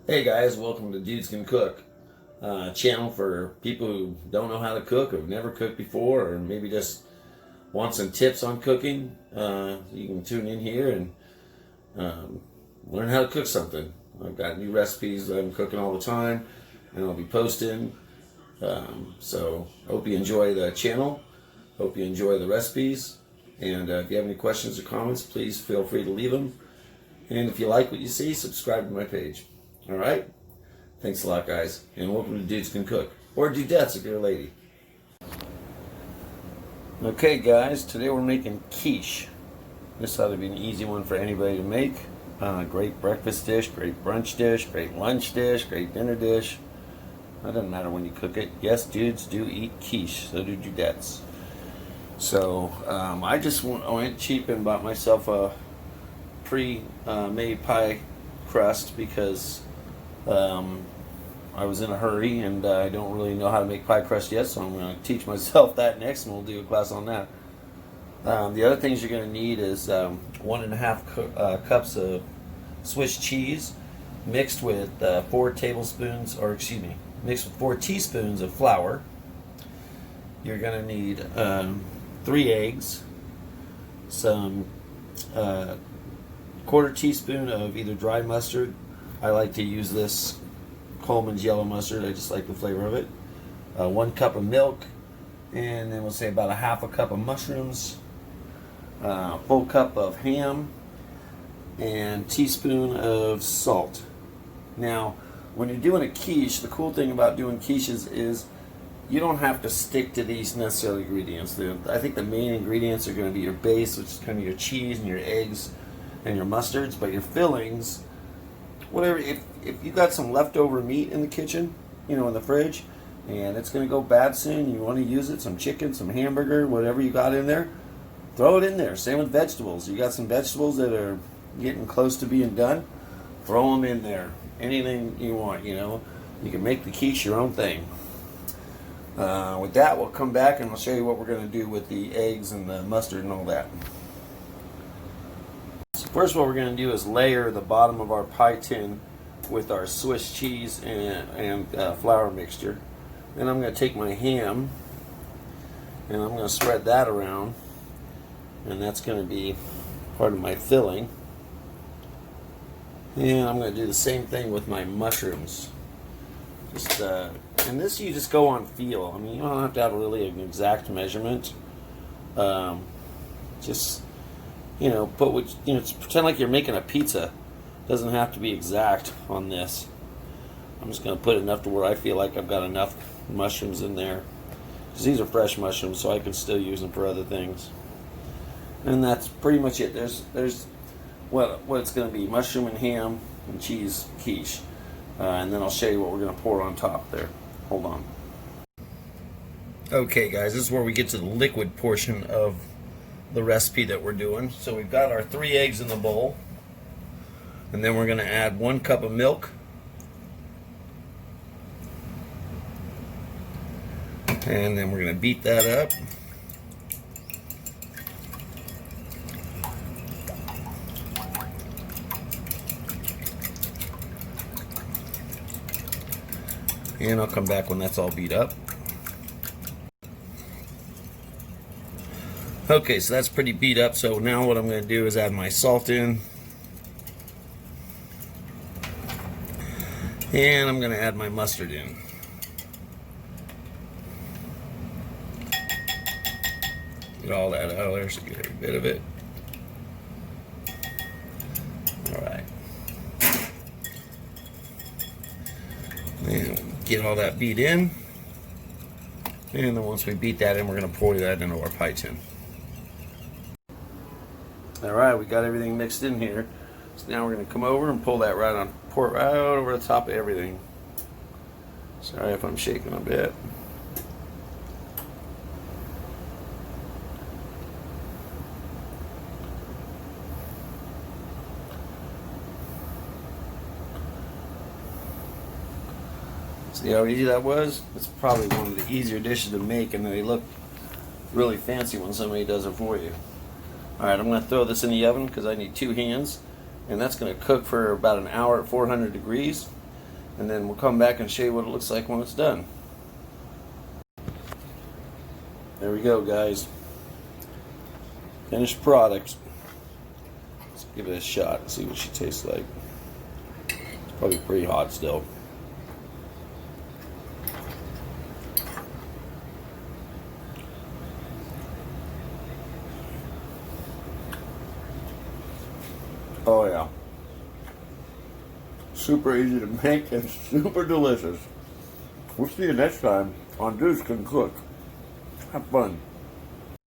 Hey guys, welcome to Dudes Can Cook, channel for people who don't know how to cook, or have never cooked before, or maybe just want some tips on cooking. You can tune in here and learn how to cook something. I've got new recipes that I'm cooking all the time, and I'll be posting. So hope you enjoy the channel. Hope you enjoy the recipes. And if you have any questions or comments, please feel free to leave them. And if you like what you see, subscribe to my page. All right? Thanks a lot, guys. And welcome to Dudes Can Cook. Or Dudettes if you're a lady. Okay, guys. Today we're making quiche. This ought to be an easy one for anybody to make. Great breakfast dish, great brunch dish, great lunch dish, great dinner dish. It doesn't matter when you cook it. Yes, dudes do eat quiche. So do Dudettes. So I just went cheap and bought myself a pre-made pie crust because I was in a hurry and I don't really know how to make pie crust yet, so I'm going to teach myself that next, and we'll do a class on that. The other things you're going to need is 1.5 cups of Swiss cheese mixed with 4 teaspoons of flour. You're going to need 3 eggs, some quarter teaspoon of either dry mustard. I like to use this Coleman's yellow mustard. I just like the flavor of it. 1 cup of milk, and then we'll say about a half a cup of mushrooms, full cup of ham, and teaspoon of salt. Now, when you're doing a quiche, the cool thing about doing quiches is you don't have to stick to these necessarily ingredients. I think the main ingredients are going to be your base, which is kind of your cheese and your eggs and your mustards, but your fillings, whatever, if you got some leftover meat in the kitchen, in the fridge, and it's going to go bad soon, you want to use it, some chicken, some hamburger, whatever you got in there, throw it in there. Same with vegetables. You got some vegetables that are getting close to being done, throw them in there. Anything you want, you can make the quiche your own thing. With that, we'll come back and I'll show you what we're going to do with the eggs and the mustard and all that. So first, what we're going to do is layer the bottom of our pie tin with our Swiss cheese and flour mixture. Then I'm going to take my ham and I'm going to spread that around, and that's going to be part of my filling. And I'm going to do the same thing with my mushrooms. And this you just go on feel. I mean, you don't have to have really an exact measurement. Just put what pretend like you're making a pizza. Doesn't have to be exact on this. I'm just going to put enough to where I feel like I've got enough mushrooms in there, because these are fresh mushrooms, so I can still use them for other things. And that's pretty much it. There's what it's going to be: mushroom and ham and cheese quiche. And then I'll show you what we're going to pour on top there. Hold on. Okay, guys, this is where we get to the liquid portion of the recipe that we're doing. So we've got our 3 eggs in the bowl, and then we're going to add 1 cup of milk, and then we're going to beat that up. And I'll come back when that's all beat up. Okay, so that's pretty beat up. So now what I'm going to do is add my salt in. And I'm going to add my mustard in. Get all that out of there so get every bit of it. Alright. And get all that beat in. And then once we beat that in, we're going to pour that into our pie tin. Alright, we got everything mixed in here. So now we're going to come over and pour it right over the top of everything. Sorry if I'm shaking a bit. See how easy that was? It's probably one of the easier dishes to make, and they look really fancy when somebody does it for you. Alright, I'm going to throw this in the oven because I need 2 hands, and that's going to cook for about an hour at 400 degrees. and then we'll come back and show you what it looks like when it's done. There we go, guys. Finished product. Let's give it a shot and see what she tastes like. It's probably pretty hot still. Oh yeah. Super easy to make and super delicious. We'll see you next time on Dudes Can Cook. Have fun.